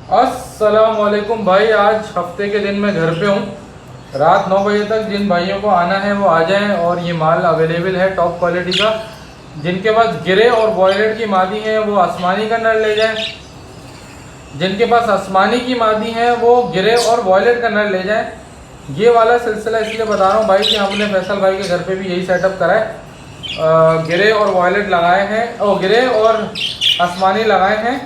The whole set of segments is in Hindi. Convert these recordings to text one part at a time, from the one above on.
अस्सलामुअलैकुम भाई। आज हफ्ते के दिन मैं घर पे हूँ। रात 9 बजे तक जिन भाइयों को आना है वो आ जाएं और ये माल अवेलेबल है टॉप क्वालिटी का। जिनके पास गिरे और वॉयलेट की मादी हैं वो आसमानी का नर ले जाएं। जिनके पास आसमानी की मादी हैं वो गिरे और वॉयलेट का नर ले जाएं। ये वाला सिलसिला इसलिए बता रहा हूँ भाई कि हमने फैसल भाई के घर पे भी यही सेटअप करा है। गिरे और वॉयलेट लगाए हैं और गिरे और आसमानी लगाए हैं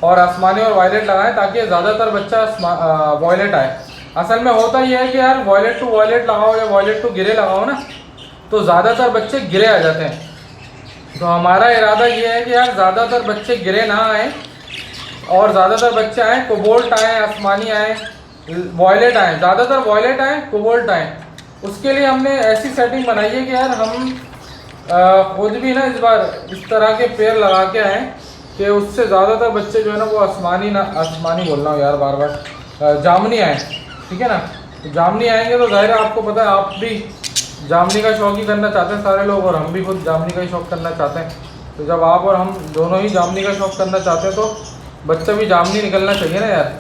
और आसमानी और वायलेट लगाएं ताकि ज़्यादातर बच्चा वॉयलेट आए। असल में होता यह है कि यार वॉयलेट टू वॉयलेट लगाओ या वॉयलेट टू गिरे लगाओ ना तो ज़्यादातर बच्चे गिरे आ जाते हैं। तो हमारा इरादा ये है कि यार ज़्यादातर बच्चे गिरे ना आए और ज़्यादातर बच्चे आएँ कोबाल्ट आएँ, आसमानी आएँ, वॉयलेट आएँ, ज़्यादातर वॉयलेट आएँ, कोबाल्ट आएँ। उसके लिए हमने ऐसी सेटिंग बनाई है कि यार हम खुद भी ना इस बार इस तरह के पेड़ लगा के आए कि उससे ज़्यादातर बच्चे जो है ना वो आसमानी बोल रहा हूँ यार बार बार, जामनी आए। ठीक है ना, तो जामनी आएंगे तो जाहिर है आपको पता है आप भी जामनी का शौक ही करना चाहते हैं सारे लोग, और हम भी खुद जामनी का ही शौक करना चाहते हैं। तो जब आप और हम दोनों ही जामनी का शौक करना चाहते हैं तो बच्चा भी जामनी निकलना चाहिए ना यार।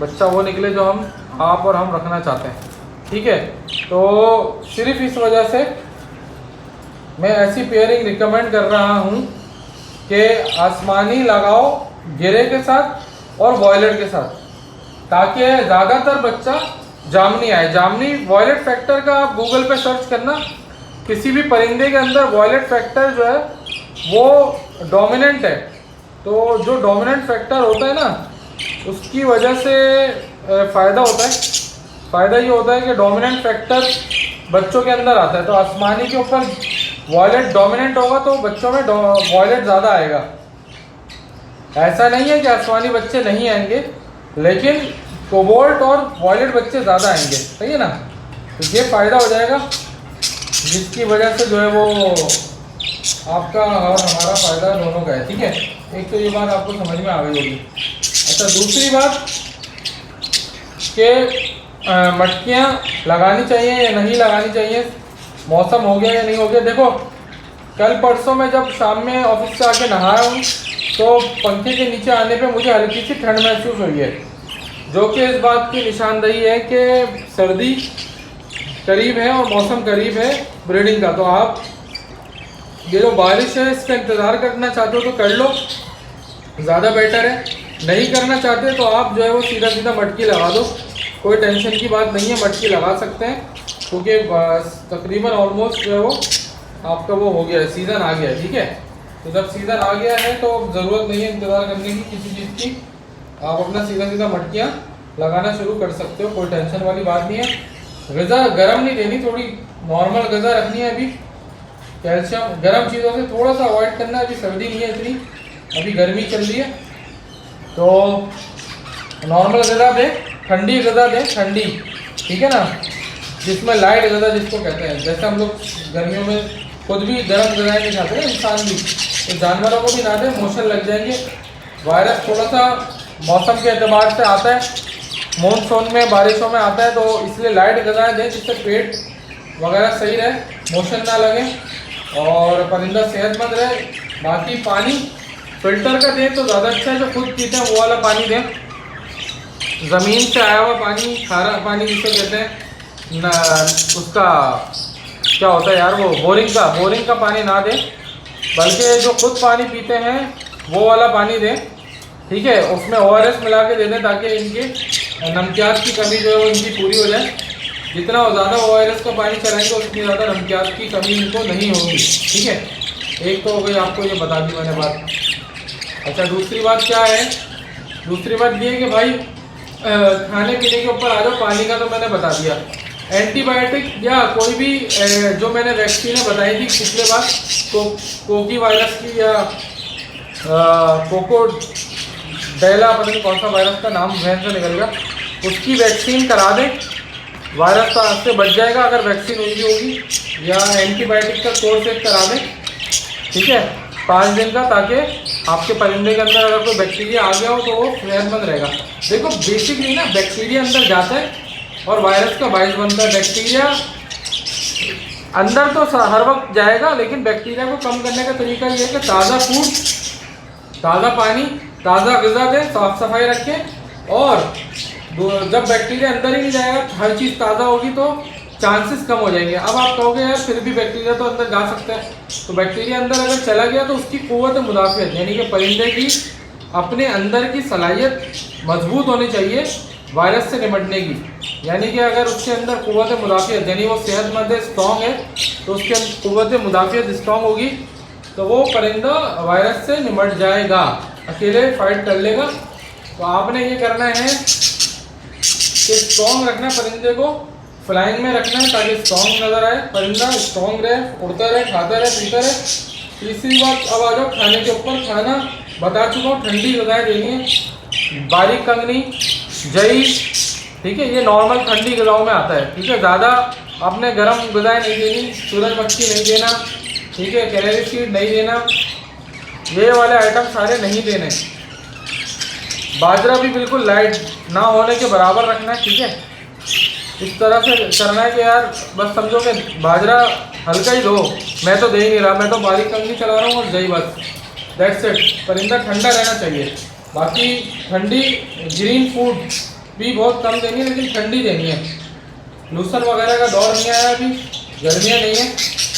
बच्चा वो निकले जो आप और हम रखना चाहते हैं। ठीक है, तो सिर्फ इस वजह से मैं ऐसी पेयरिंग रिकमेंड कर रहा हूँ कि आसमानी लगाओ गिरे के साथ और वॉयलेट के साथ, ताकि ज़्यादातर बच्चा जामनी आए। जामनी वॉयलेट फैक्टर का आप गूगल पे सर्च करना, किसी भी परिंदे के अंदर वॉयलेट फैक्टर जो है वो डोमिनेंट है। तो जो डोमिनेंट फैक्टर होता है ना उसकी वजह से फ़ायदा होता है। फ़ायदा ये होता है कि डोमिनेंट फैक्टर बच्चों के अंदर आता है। तो आसमानी के ऊपर वॉयलेट डोमिनेंट होगा तो बच्चों में वॉयलेट ज़्यादा आएगा। ऐसा नहीं है कि आसमानी बच्चे नहीं आएंगे, लेकिन कोबाल्ट और वॉयलेट बच्चे ज़्यादा आएंगे। सही है ना, तो ये फ़ायदा हो जाएगा जिसकी वजह से जो है वो आपका और हमारा फ़ायदा दोनों का है। ठीक है, एक तो ये बात आपको समझ में आ गई होगी। अच्छा, दूसरी बात कि मटकियाँ लगानी चाहिए या नहीं लगानी चाहिए, मौसम हो गया या नहीं हो गया। देखो, कल परसों में जब शाम में ऑफिस से आके नहाया हूँ तो पंखे के नीचे आने पे मुझे हल्की सी ठंड महसूस हुई है, जो कि इस बात की निशानदेही है कि सर्दी करीब है और मौसम करीब है ब्रीडिंग का। तो आप ये जो बारिश है इसका इंतज़ार करना चाहते हो तो कर लो, ज़्यादा बेटर है। नहीं करना चाहते तो आप जो है वो सीधा सीधा मटकी लगा दो, कोई टेंशन की बात नहीं है, मटकी लगा सकते हैं क्योंकि तकरीबन ऑलमोस्ट जो है वो आपका वो हो गया है, सीज़न आ गया है। ठीक है, तो जब सीज़न आ गया है तो ज़रूरत नहीं है इंतज़ार करने की किसी चीज़ की, आप अपना सीधा सीधा मटकियाँ लगाना शुरू कर सकते हो, कोई टेंशन वाली बात नहीं है। ग़िज़ा गर्म नहीं देनी, थोड़ी नॉर्मल ग़िज़ा रखनी है। अभी कैल्शियम गर्म चीज़ों से थोड़ा सा अवॉइड करना है, अभी सर्दी नहीं है इतनी, अभी गर्मी चल रही है। तो नॉर्मल ग़िज़ा दें, ठंडी ग़िज़ा दें, ठंडी। ठीक है ना, जिसमें लाइट ग़िज़ा जिसको कहते हैं। जैसे हम लोग गर्मियों में खुद भी गर्म ग़िज़ाएँ नहीं खाते हैं, इंसान भी, तो जानवरों को भी ना दें, मोशन लग जाएंगे। वायरस थोड़ा सा मौसम के एतबार से आता है, मानसून में बारिशों में आता है, तो इसलिए लाइट ग़िज़ाएँ दें जिससे पेट वगैरह सही रहे, मोशन ना लगे और परिंदा सेहतमंद रहे। बाकी पानी फ़िल्टर का दें तो ज़्यादा अच्छा है, जो खुद पीते हैं वो वाला पानी दें। ज़मीन से आया हुआ पानी, खारा पानी जिसे कहते हैं ना, उसका क्या होता है यार वो बोरिंग का पानी ना दें, बल्कि जो खुद पानी पीते हैं वो वाला पानी दें। ठीक है, उसमें ORS मिला के दे दें ताकि इनकी नमकियात की कमी जो है वो इनकी पूरी हो जाए। जितना ज़्यादा ORS का पानी चलाएंगे उतनी ज़्यादा नमकियात की कमी इनको नहीं होगी। ठीक है, एक तो हो गई, आपको ये बता दी मैंने बात। अच्छा, दूसरी बात क्या है? दूसरी बात ये है कि भाई खाने पीने के ऊपर आ जाओ। पानी का तो मैंने बता दिया। एंटीबायोटिक या कोई भी जो मैंने वैक्सीनें बताई थी पिछले बार, कोकी वायरस की या कोकोडेला, पता नहीं कौन सा वायरस का नाम जहन से निकल गया, उसकी वैक्सीन करा दें, वायरस से बच जाएगा अगर वैक्सीन हुई होगी। या एंटीबायोटिक का कोर्स एक करा दें, ठीक है, 5 दिन का, ताकि आपके परिंदे के अंदर अगर कोई बैक्टीरिया आ गया हो तो वो सेहतमंद रहेगा। देखो, बेसिकली ना बैक्टीरिया अंदर जाता है और वायरस का बाइस बनता है। बैक्टीरिया अंदर तो हर वक्त जाएगा, लेकिन बैक्टीरिया को कम करने का तरीका ये है कि ताज़ा फूड, ताज़ा पानी ताज़ा ग़िज़ा दें, साफ़ सफाई रखें। और जब बैक्टीरिया अंदर ही नहीं जाएगा, हर चीज़ ताज़ा होगी तो चांसेस कम हो जाएंगे। अब आप कहोगे यार फिर भी बैक्टीरिया तो अंदर जा सकता है, तो बैक्टीरिया अंदर अगर चला गया तो उसकी क़ुव्वत मुदाफ़ियत यानी कि परिंदे की अपने अंदर की सलाहियत मजबूत होनी चाहिए वायरस से निपटने की। यानी कि अगर उसके अंदर क़ुव्वत मुदाफ़ियत यानी वो सेहतमंद है, स्ट्रॉन्ग है, तो उसके अंदर क़ुव्वत मुदाफ़ियत स्ट्रॉन्ग होगी तो वो परिंदा वायरस से निपट जाएगा, अकेले फाइट कर लेगा। तो आपने ये करना है कि स्ट्रॉन्ग रखना है परिंदे को, फ्लाइंग में रखना है ताकि स्ट्रॉन्ग नज़र आए, परिंदा स्ट्रॉन्ग रहे, उड़ता रहे, खाता रहे, पीता रहे। तीसरी बात, अब आ जाओ खाने के ऊपर। खाना बता चुका हूँ, ठंडी ग़िज़ाएँ देनी है, बारीक कंगनी, जई, ठीक है, ये नॉर्मल ठंडी ग़िज़ाओं में आता है। ठीक है, ज़्यादा आपने गर्म ग़िज़ाएँ नहीं देनी, सूरजमुखी नहीं देना, ठीक है, कैनरी सीड नहीं देना, ये वाले आइटम सारे नहीं देने। बाजरा भी बिल्कुल लाइट ना होने के बराबर रखना है। ठीक है, इस तरह से करना है कि यार बस समझो कि बाजरा हल्का ही दो, मैं तो दे ही नहीं रहा, मैं तो बारीक कंगनी चला रहा हूँ और दही बस, दैट्स इट। परिंदा ठंडा रहना चाहिए। बाकी ठंडी ग्रीन फूड भी बहुत कम देनी है, लेकिन ठंडी देनी है। लूसन वगैरह का दौर नहीं आया अभी, गर्मियाँ नहीं है,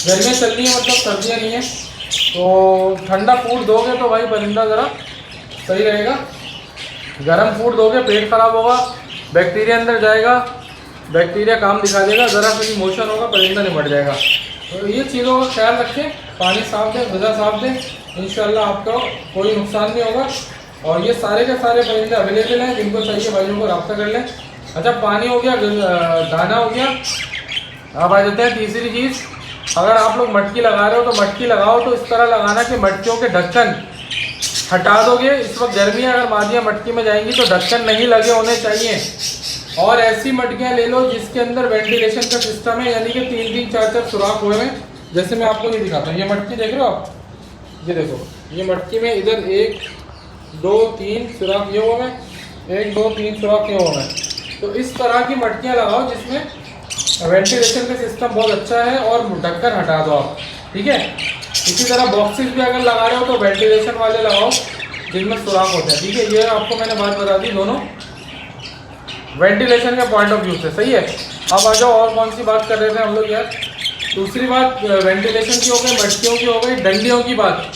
गर्मियाँ चल रही है मतलब सर्दियाँ नहीं है, तो ठंडा फूड दोगे तो भाई परिंदा ज़रा सही रहेगा। गर्म फूड दोगे पेट खराब होगा, बैक्टीरिया अंदर जाएगा, बैक्टीरिया काम दिखा देगा, ज़रा सा मोशन होगा, परिंदा निपट जाएगा। तो ये चीज़ों का ख्याल रखें, पानी साफ दें, ग़िज़ा साफ दें, इंशाल्लाह आपको कोई नुकसान नहीं होगा। और ये सारे के सारे परिंदे अवेलेबल हैं, जिनको चाहिए भाइयों को रब्ता कर लें। अच्छा, पानी हो गया, दाना हो गया। अब आ जाते हैं तीसरी चीज़, अगर आप लोग मटकी लगा रहे हो तो मटकी लगाओ तो इस तरह लगाना कि मटकियों के ढक्कन हटा दोगे। इस वक्त गर्मी है, अगर मादियाँ मटकी में जाएंगी तो ढक्कन नहीं लगे होने चाहिए। और ऐसी मटकियाँ ले लो जिसके अंदर वेंटिलेशन का सिस्टम है, यानी कि 3-3, 4-4 सुराख हुए हैं। जैसे मैं आपको ये दिखाता हूँ, ये मटकी देख रहे हो आप, ये देखो, ये मटकी में इधर 1, 2, 3 सुराख ये हुए हैं, 1, 2, 3 सुराख ये हुए हैं। तो इस तरह की मटकियाँ लगाओ जिसमें वेंटिलेशन का सिस्टम बहुत अच्छा है और ढक्कन हटा दो आप। ठीक है, इसी तरह बॉक्सेस भी अगर लगा रहे हो तो वेंटिलेशन वाले लगाओ जिनमें सुराख होते हैं। ठीक है, ये आपको मैंने बात बता दी दोनों वेंटिलेशन के पॉइंट ऑफ व्यू से। सही है, अब आ जाओ और कौन सी बात कर रहे थे हम लोग यार। दूसरी बात वेंटिलेशन की हो गई, मटकियों की हो गई, डंडियों की बात।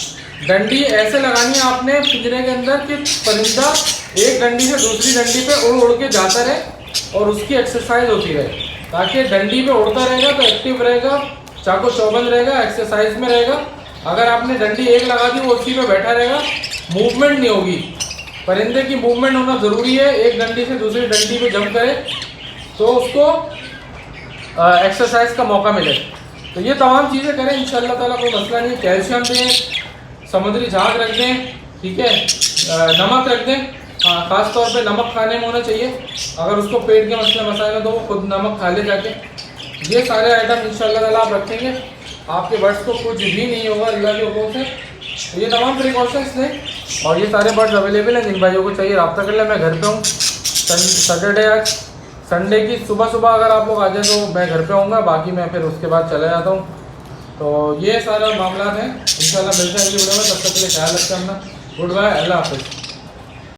डंडी ऐसे लगानी है आपने पिंजरे के अंदर कि परिंदा एक डंडी से दूसरी डंडी पे उड़ उड़ के जाता रहे और उसकी एक्सरसाइज होती रहे, ताकि डंडी पे उड़ता रहेगा तो एक्टिव रहेगा, चाको चौबंद रहेगा, एक्सरसाइज में रहेगा। अगर आपने डंडी एक लगा दी वो उसी पे बैठा रहेगा, मूवमेंट नहीं होगी। परिंदे की मूवमेंट होना ज़रूरी है, एक डंडी से दूसरी डंडी पे जंप करे तो उसको एक्सरसाइज का मौका मिले। तो ये तमाम चीज़ें करें, इंशाअल्लाह ताला कोई मसला नहीं। कैल्शियम दें, समुद्री झाग रख दें, ठीक है, नमक रख दें। ख़ास तौर पे नमक खाने में होना चाहिए, अगर उसको पेट के मसले मसाइल तो वो खुद नमक खा ले जाके। ये सारे आइटम इंशाअल्लाह ताला आप रखेंगे, आपके बर्ड्स को कुछ भी नहीं होगा अल्लाह के हुक्म से। तो ये तमाम प्रिकॉशंस लें, और ये सारे बर्ड्स अवेलेबल हैं, जिन भाइयों को चाहिए रब्ता कर लें। मैं घर पे हूँ, सैटरडे आज संडे की सुबह अगर आप लोग आ जाए तो मैं घर पे आऊँगा, बाकी मैं फिर उसके बाद चला जाता हूँ। तो ये सारा मामला है, इंशाल्लाह मिलते हैं अगली वीडियो में। तब तक के लिए ख्याल रखें अपना। गुड बाय, अल्लाह हाफ़िज़।